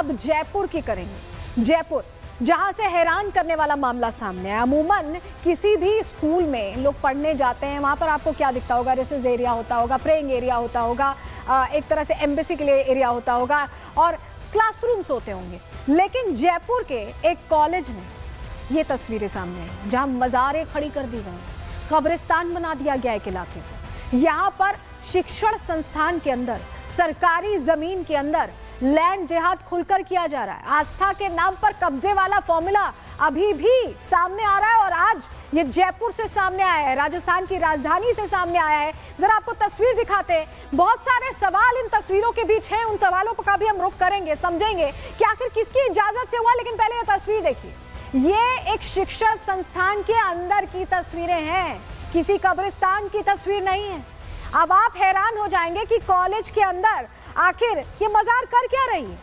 अब जयपुर की करेंगे। जयपुर, जहां से हैरान करने वाला मामला सामने है। अमूमन किसी भी स्कूल में लोग पढ़ने जाते हैं, वहां पर आपको क्या दिखता होगा? रिसेस एरिया होता होगा, प्रेइंग एरिया होता होगा, एक तरह से एम्बेसी के लिए एरिया होता होगा और क्लासरूम्स होते होंगे। लेकिन जयपुर के एक कॉलेज में ये तस्वीरें सामने हैं, जहां मज़ारें खड़ी कर दी गई, कब्रिस्तान बना दिया गया एक इलाके को। यहाँ पर शिक्षण संस्थान के अंदर, सरकारी जमीन के अंदर लैंड जिहाद खुलकर किया जा रहा है। आस्था के नाम पर कब्जे वाला फॉर्मूला अभी भी सामने आ रहा है और आज ये जयपुर से सामने आया है, राजस्थान की राजधानी से सामने आया है। जरा आपको तस्वीर दिखाते हैं। बहुत सारे सवाल इन तस्वीरों के बीच हैं, उन सवालों पर भी हम रुख करेंगे, समझेंगे कि आखिर किसकी इजाजत से हुआ। लेकिन पहले ये तस्वीर देखिए, ये एक शिक्षण संस्थान के अंदर की तस्वीरें हैं, किसी कब्रिस्तान की तस्वीर नहीं है। अब आप हैरान हो जाएंगे कि कॉलेज के अंदर आखिर ये मजार कर क्या रही है,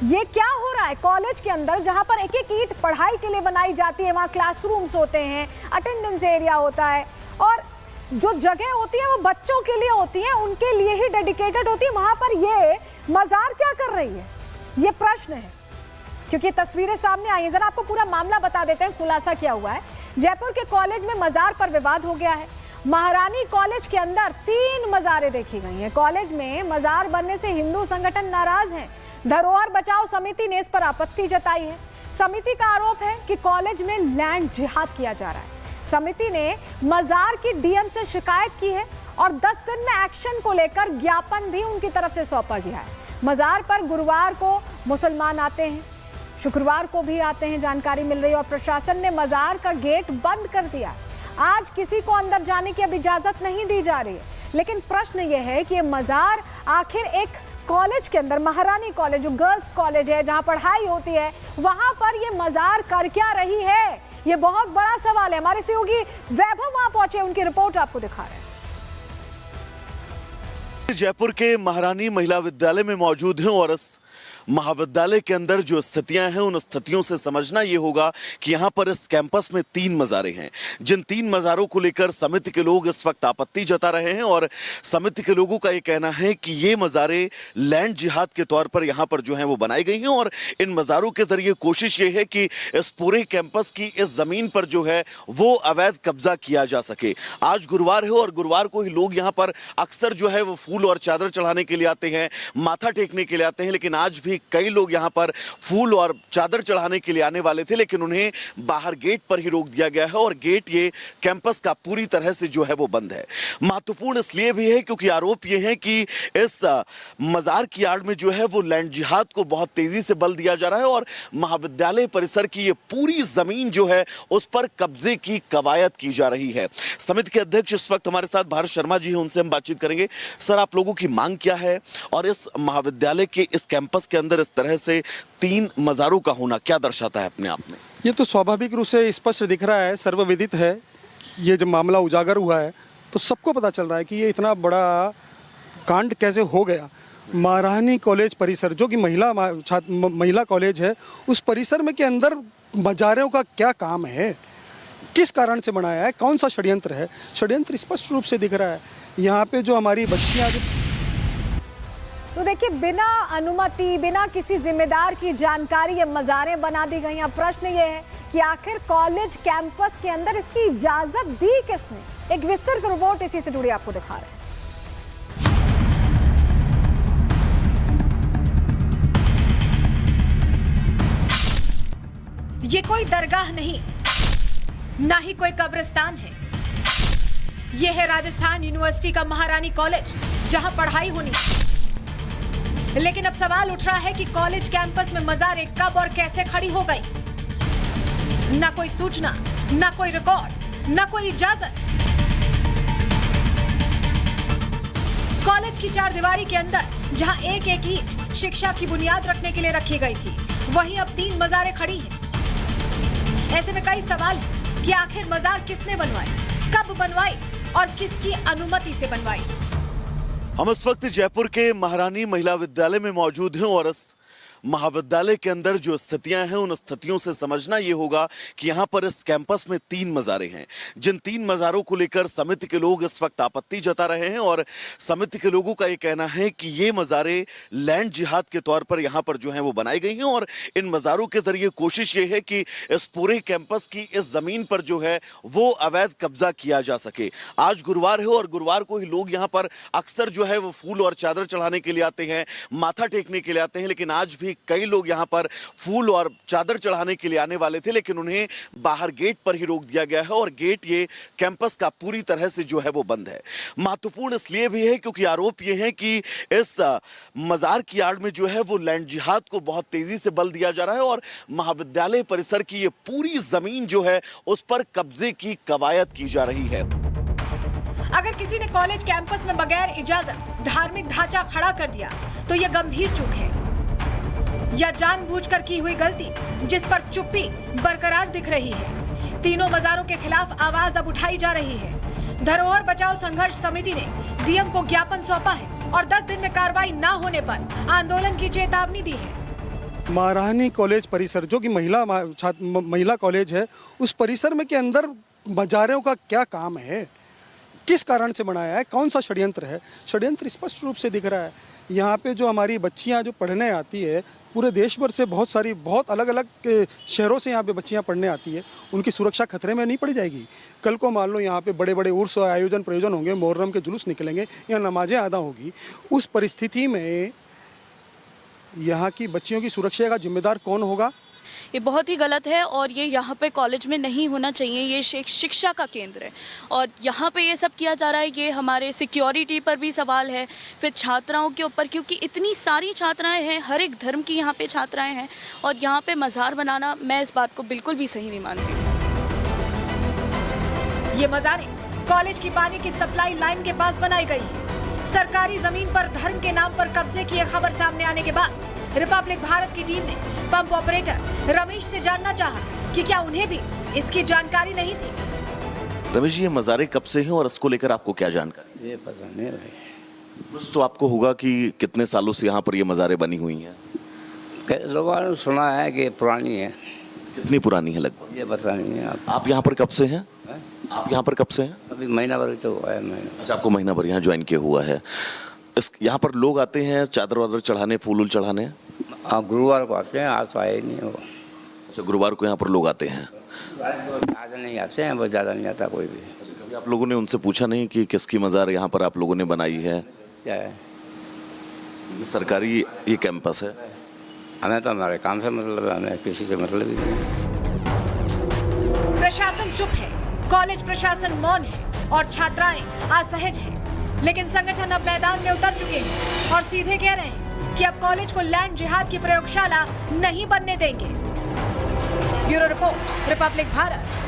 ये क्या हो रहा है कॉलेज के अंदर, जहां पर एक एक ईंट पढ़ाई के लिए बनाई जाती है, वहां क्लासरूम्स होते हैं, अटेंडेंस एरिया होता है और जो जगह होती है वो बच्चों के लिए होती है, उनके लिए ही डेडिकेटेड होती है। वहां पर ये मजार क्या कर रही है, ये प्रश्न है, क्योंकि तस्वीरें सामने आई हैं। जरा आपको पूरा मामला बता देते हैं, खुलासा क्या हुआ है। जयपुर के कॉलेज में मजार पर विवाद हो गया है। महारानी कॉलेज के अंदर 3 मजारें देखी गई हैं। कॉलेज में मजार बनने से हिंदू संगठन नाराज हैं। धरोहर बचाओ समिति ने इस पर आपत्ति जताई है। समिति का आरोप है कि कॉलेज में लैंड जिहाद किया जा रहा है। समिति ने मजार की डीएम से शिकायत की है और 10 दिन में एक्शन को लेकर ज्ञापन भी उनकी तरफ से सौंपा गया है। मजार पर गुरुवार को मुसलमान आते हैं, शुक्रवार को भी आते हैं, जानकारी मिल रही है, और प्रशासन ने मजार का गेट बंद कर दिया। आज किसी को अंदर जाने की अब इजाजत नहीं दी जा रही है। लेकिन प्रश्न यह है कि ये मजार आखिर एक कॉलेज के अंदर, महारानी कॉलेज जो गर्ल्स कॉलेज है, जहां पढ़ाई होती है, वहां पर ये मजार कर क्या रही है, ये बहुत बड़ा सवाल है। हमारे सहयोगी वैभव वहां पहुंचे, उनकी रिपोर्ट आपको दिखा रहे हैं। जयपुर के महारानी महिला विद्यालय में मौजूद हैं और इस महाविद्यालय के अंदर जो स्थितियां हैं, उन स्थितियों से समझना यह होगा कि यहां पर इस कैंपस में 3 मज़ारें हैं, जिन 3 मज़ारों को लेकर समिति के लोग इस वक्त आपत्ति जता रहे हैं। और समिति के लोगों का यह कहना है कि ये मज़ारें लैंड जिहाद के तौर पर यहां पर जो है वो बनाई गई हैं और इन मज़ारों के जरिए कोशिश ये है कि इस पूरे कैंपस की इस जमीन पर जो है वो अवैध कब्जा किया जा सके। आज गुरुवार है और गुरुवार को ही लोग यहाँ पर अक्सर जो है वो फूल और चादर चढ़ाने के लिए आते हैं, माथा टेकने के लिए आते हैं। लेकिन आज भी कई लोग यहां पर फूल और चादर चढ़ाने के लिए आने वाले थे, लेकिन उन्हें बाहर गेट पर ही रोक दिया गया है और गेट ये कैंपस का पूरी तरह से जो है वो बंद है। महत्वपूर्ण इसलिए भी है क्योंकि आरोप ये है कि इस मजार की आड़ में जो है वो लैंड जिहाद को बहुत तेजी से बल दिया जा रहा है और महाविद्यालय परिसर की ये पूरी जमीन जो है उस पर कब्जे की कवायद की जा रही है। समिति के अध्यक्ष इस वक्त हमारे साथ भारत शर्मा जी हैं, उनसे हम बातचीत करेंगे। सर, आप लोगों की मांग क्या है और इस महाविद्यालय के इस कैंपस के अंदर इस तरह से 3 मज़ारों का होना क्या दर्शाता है अपने आप में? ये तो स्वाभाविक रूप से स्पष्ट दिख रहा है, सर्वविदित है। ये जब मामला उजागर हुआ है तो सबको पता चल रहा है कि ये इतना बड़ा कांड कैसे हो गया। महारानी कॉलेज परिसर, जो कि महिला कॉलेज है, उस परिसर में के अंदर मजारों का क्या काम है, किस कारण से बनाया है, कौन सा षड्यंत्र है? षड्यंत्र स्पष्ट रूप से दिख रहा है। यहाँ पे जो हमारी बच्चियाँ, तो देखिए, बिना अनुमति, बिना किसी जिम्मेदार की जानकारी ये मज़ारें बना दी गई। अब प्रश्न ये है कि आखिर कॉलेज कैंपस के अंदर इसकी इजाजत दी किसने? एक विस्तृत रिपोर्ट इसी से जुड़ी आपको दिखा रहे हैं। ये कोई दरगाह नहीं, ना ही कोई कब्रिस्तान है। ये है राजस्थान यूनिवर्सिटी का महारानी कॉलेज, जहां पढ़ाई होनी। लेकिन अब सवाल उठ रहा है कि कॉलेज कैंपस में मज़ारें कब और कैसे खड़ी हो गई। ना कोई सूचना, ना कोई रिकॉर्ड, ना कोई इजाजत। कॉलेज की 4 दीवारी के अंदर जहां एक एक ईंट शिक्षा की बुनियाद रखने के लिए रखी गई थी, वहीं अब 3 मज़ारें खड़ी हैं। ऐसे में कई सवाल हैं कि आखिर मज़ार किसने बनवाई, कब बनवाई और किसकी अनुमति से बनवाई। हम इस वक्त जयपुर के महारानी महिला विद्यालय में मौजूद हैं और इस महाविद्यालय के अंदर जो स्थितियां हैं उन स्थितियों से समझना ये होगा कि यहाँ पर इस कैंपस में 3 मज़ारे हैं। जिन 3 मज़ारों को लेकर समिति के लोग इस वक्त आपत्ति जता रहे हैं और समिति के लोगों का ये कहना है कि ये मज़ारे लैंड जिहाद के तौर पर यहाँ पर जो है वो बनाई गई हैं और इन मज़ारों के जरिए कोशिश ये है कि इस पूरे कैंपस की इस जमीन पर जो है वो अवैध कब्जा किया जा सके। आज गुरुवार है और गुरुवार को ही लोग यहाँ पर अक्सर जो है वो फूल और चादर चढ़ाने के लिए आते हैं, माथा टेकने के लिए आते हैं, लेकिन आज भी कई लोग यहाँ पर फूल और चादर चढ़ाने के लिए आने वाले थे, लेकिन उन्हें बाहर गेट पर ही रोक दिया गया है और गेट ये कैंपस का पूरी तरह से जो है वो बंद है। महत्वपूर्ण इसलिए भी है क्योंकि आरोप ये है कि इस मजार की आड़ में जो है वो लैंड जिहाद को बहुत तेजी से बल दिया जा रहा है और महाविद्यालय परिसर की ये पूरी जमीन जो है उस पर कब्जे की कवायद की जा रही है। अगर किसी ने कॉलेज कैंपस में बगैर इजाजत धार्मिक ढांचा खड़ा कर दिया तो यह गंभीर चूक है या जानबूझकर की हुई गलती, जिस पर चुप्पी बरकरार दिख रही है। तीनों मजारों के खिलाफ आवाज अब उठाई जा रही है। धरोहर बचाओ संघर्ष समिति ने डीएम को ज्ञापन सौंपा है और 10 दिन में कार्रवाई न होने पर आंदोलन की चेतावनी दी है। महारानी कॉलेज परिसर जो कि महिला कॉलेज है, उस परिसर में के अंदर मजारों का क्या काम है, किस कारण से बनाया है, कौन सा षड्यंत्र है? षड्यंत्र स्पष्ट रूप से दिख रहा है। यहाँ पे जो हमारी बच्चियाँ जो पढ़ने आती है, पूरे देश भर से बहुत अलग अलग शहरों से यहाँ पे बच्चियाँ पढ़ने आती है, उनकी सुरक्षा खतरे में नहीं पड़ जाएगी? कल को मान लो यहाँ पे बड़े बड़े उर्स आयोजन प्रयोजन होंगे, मुहर्रम के जुलूस निकलेंगे या नमाजें अदा होगी, उस परिस्थिति में यहाँ की बच्चियों की सुरक्षा का जिम्मेदार कौन होगा? ये बहुत ही गलत है और ये यहाँ पे कॉलेज में नहीं होना चाहिए। ये शिक्षा का केंद्र है और यहाँ पे ये सब किया जा रहा है। ये हमारे सिक्योरिटी पर भी सवाल है, फिर छात्राओं के ऊपर, क्योंकि इतनी सारी छात्राएं हैं, हर एक धर्म की यहाँ पे छात्राएं हैं और यहाँ पे मज़ार बनाना, मैं इस बात को बिल्कुल भी सही नहीं मानती हूँ। ये मज़ारें कॉलेज की पानी की सप्लाई लाइन के पास बनाई गई है। सरकारी जमीन पर धर्म के नाम पर कब्जे की खबर सामने आने के बाद रिपब्लिक भारत की टीम ने पंप ऑपरेटर रमेश से जानना चाहा कि क्या उन्हें भी इसकी जानकारी नहीं थी। रमेश जी, ये मज़ारे कब से हैं और इसको लेकर आपको क्या जानकारी? ये पता नहीं भाई। कुछ तो आपको होगा कि कितने सालों से यहाँ पर ये मज़ारें बनी हुई हैं? लोगों ने सुना है कि पुरानी है। कितनी पुरानी है लगभग? ये पता नहीं है। आप यहाँ पर कब से हैं? आप यहाँ पर कब से हैं? अभी महीना भर तो हुआ है। महीना। अच्छा, आपको महीना भर यहाँ ज्वाइन किया हुआ है। इस यहाँ पर लोग आते हैं चादर वादर चढ़ाने, फूल चढ़ाने? हाँ, गुरुवार को आते हैं, आज तो आए ही नहीं हो। अच्छा, गुरुवार को यहाँ पर लोग आते हैं? ज़्यादा नहीं आते हैं, बहुत ज़्यादा नहीं आता कोई भी। कभी आप लोगों ने उनसे पूछा नहीं कि किसकी मज़ार यहाँ पर आप लोगों ने बनाई है? क्या है? सरकारी ये कैंपस है। हमें तो हमारे काम से मतलब है, हमें किसी से मतलब ही नहीं। प्रशासन चुप है, कॉलेज प्रशासन मौन है और छात्राएं असहज हैं। लेकिन संगठन अब मैदान में उतर चुके हैं और सीधे कह रहे हैं कि अब कॉलेज को लैंड जिहाद की प्रयोगशाला नहीं बनने देंगे। Bureau report, Republic Bharat.